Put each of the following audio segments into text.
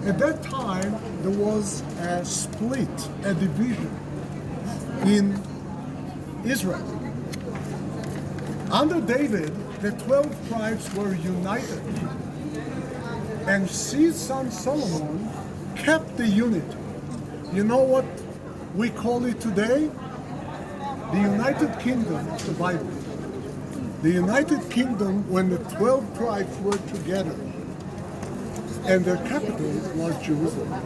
At that time, there was a split, a division in Israel. Under David, the 12 tribes were united, and his son Solomon kept the unity. You know what we call it today? The United Kingdom of the Bible. The United Kingdom, when the 12 tribes were together, and their capital was Jerusalem.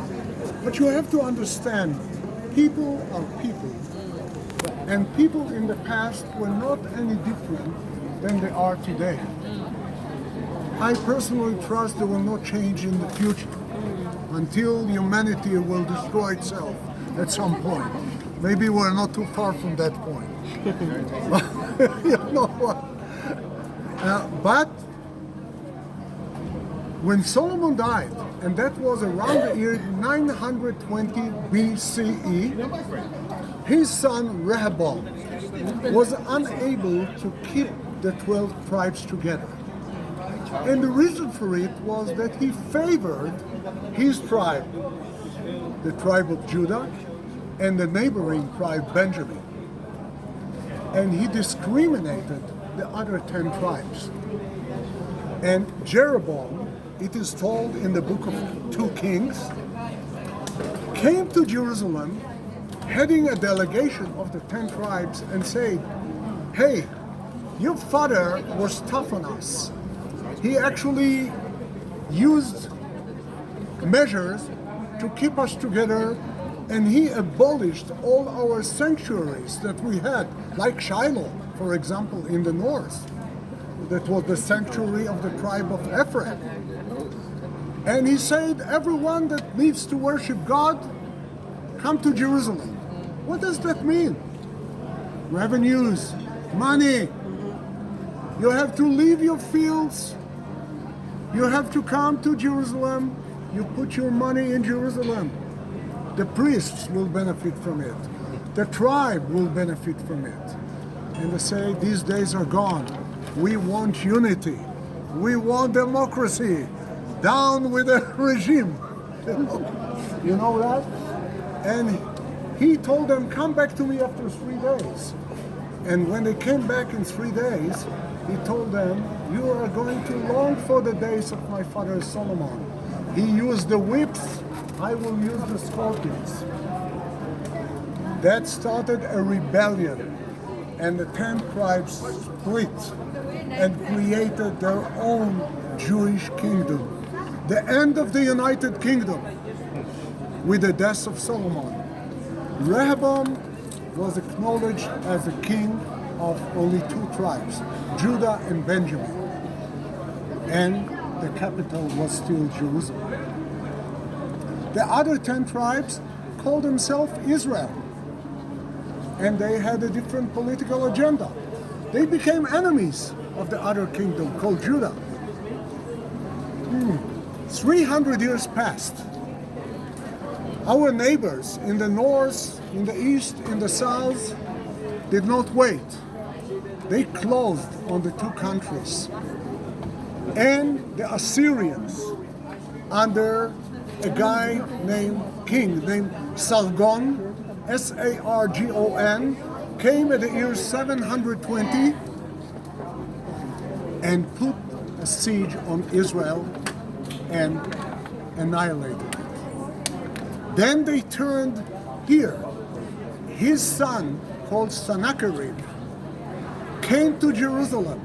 But you have to understand, people are people, and people in the past were not any different than they are today. I personally trust there will not change in the future until humanity will destroy itself at some point. Maybe we're not too far from that point. You know what? But when Solomon died, and that was around the year 920 BCE, his son Rehoboam was unable to keep the 12 tribes together. And the reason for it was that he favored his tribe, the tribe of Judah, and the neighboring tribe Benjamin. And he discriminated the other 10 tribes. And Jeroboam, it is told in the book of 2 Kings, came to Jerusalem heading a delegation of the 10 tribes and said, hey, your father was tough on us. He actually used measures to keep us together, and he abolished all our sanctuaries that we had, like Shiloh, for example, in the north. That was the sanctuary of the tribe of Ephraim. And he said, everyone that needs to worship God, come to Jerusalem. What does that mean? Revenues, money. You have to leave your fields. You have to come to Jerusalem. You put your money in Jerusalem. The priests will benefit from it. The tribe will benefit from it. And they say, these days are gone. We want unity. We want democracy. Down with the regime. You know that? And he told them, come back to me after 3 days. And when they came back in 3 days, he told them, you are going to long for the days of my father Solomon. He used the whips, I will use the scorpions. That started a rebellion, and the 10 tribes split and created their own Jewish kingdom. The end of the United Kingdom with the death of Solomon. Rehoboam was acknowledged as a king of only 2 tribes, Judah and Benjamin. And the capital was still Jerusalem. The other 10 tribes called themselves Israel. And they had a different political agenda. They became enemies of the other kingdom called Judah. 300 years passed. Our neighbors in the north, in the east, in the south did not wait. They closed on the 2 countries. And the Assyrians, under a guy named Sargon, S-A-R-G-O-N, came at the year 720 and put a siege on Israel and annihilated it. Then they turned here. His son, called Sennacherib, came to Jerusalem,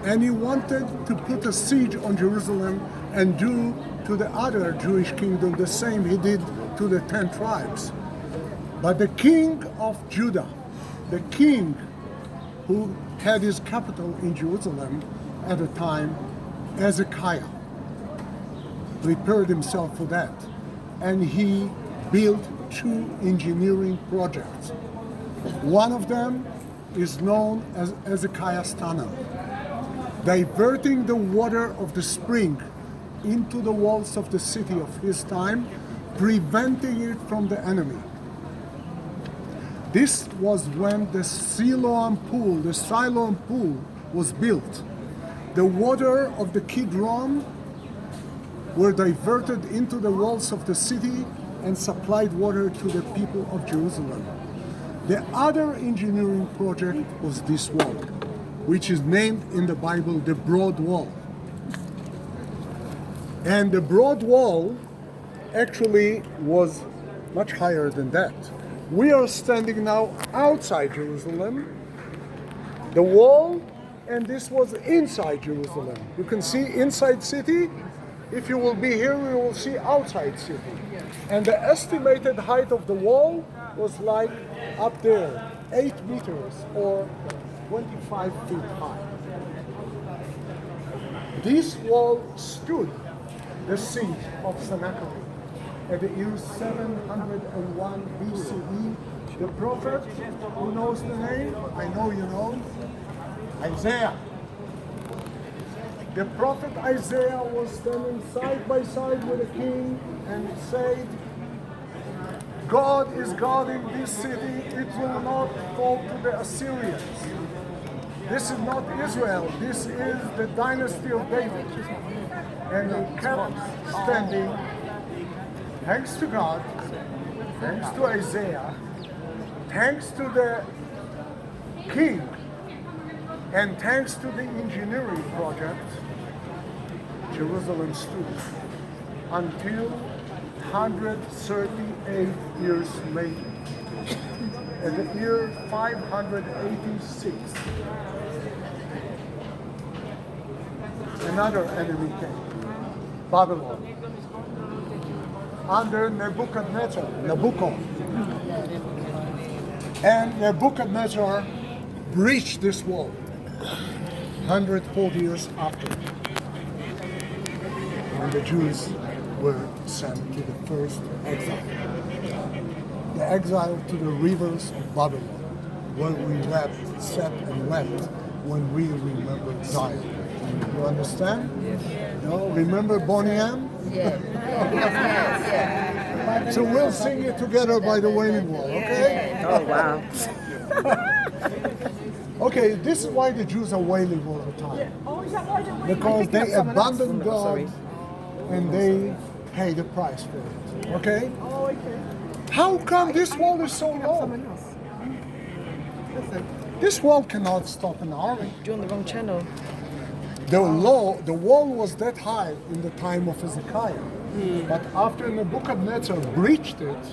and he wanted to put a siege on Jerusalem and do to the other Jewish kingdom the same he did to the 10 tribes. But the king of Judah, the king who had his capital in Jerusalem at the time, Hezekiah, prepared himself for that. And he built 2 engineering projects. One of them is known as Hezekiah's Tunnel, diverting the water of the spring into the walls of the city of his time, preventing it from the enemy. This was when the Siloam pool was built. The water of the Kidron were diverted into the walls of the city and supplied water to the people of Jerusalem. The other engineering project was this wall, which is named in the Bible the Broad Wall. And the Broad Wall actually was much higher than that. We are standing now outside Jerusalem, the wall, and this was inside Jerusalem. You can see inside city. If you will be here, you will see outside city. And the estimated height of the wall was like up there, 8 meters or 25 feet high. This wall stood the siege of Sennacherib at the year 701 BCE. The prophet, who knows the name? I know you know. Isaiah. The prophet Isaiah was standing side by side with the king and said, God is guarding this city, it will not fall to the Assyrians. This is not Israel, this is the dynasty of David. And they kept standing, thanks to God, thanks to Isaiah, thanks to the king, and thanks to the engineering project. Jerusalem stood until 138 years later, in the year 586, another enemy came, Babylon, under Nebuchadnezzar, and Nebuchadnezzar breached this wall 140 years after. And the Jews were sent to the first exile. The exile to the rivers of Babylon, where we wept, sat and wept when we remember Zion. You understand? Yes. No? Remember Bonnie M? Yes. Yes. So we'll sing it together by the Wailing Wall, okay? Oh, wow. Okay, this is why the Jews are wailing all the time. Because they abandoned God and they pay the price for it. Okay? How come this wall is so low? This wall cannot stop an army. You're on the wrong channel. The wall was that high in the time of Hezekiah. But after Nebuchadnezzar breached it,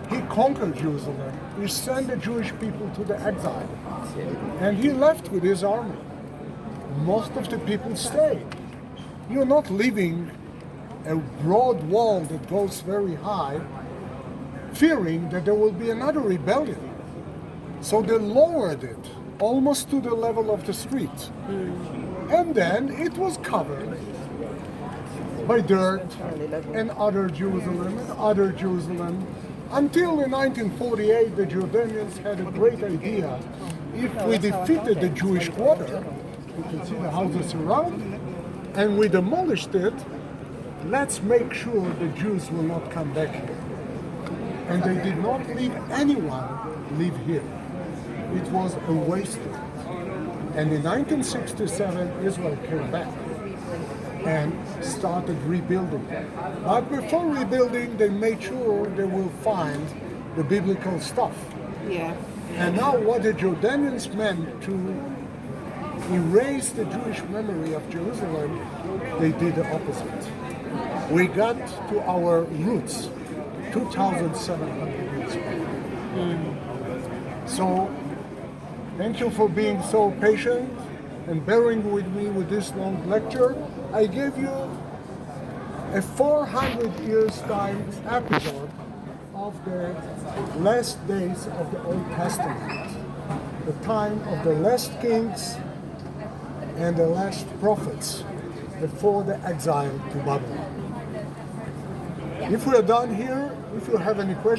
he conquered Jerusalem. He sent the Jewish people to the exile. And he left with his army. Most of the people stayed. You're not leaving a broad wall that goes very high, fearing that there will be another rebellion. So they lowered it almost to the level of the street. And then it was covered by dirt and other Jerusalem, until in 1948 the Jordanians had a great idea. If we defeated the Jewish quarter, you can see the houses around, and we demolished it, let's make sure the Jews will not come back here. And they did not leave anyone live here. It was a waste. And in 1967, Israel came back and started rebuilding. But before rebuilding, they made sure they will find the biblical stuff. Yeah. And now what the Jordanians meant to erase the Jewish memory of Jerusalem, they did the opposite. We got to our roots 2,700 years ago. So, thank you for being so patient and bearing with me with this long lecture. I gave you a 400 years time episode of the last days of the Old Testament, the time of the last kings and the last prophets before the exile to Babylon. If we are done here, if you have any questions,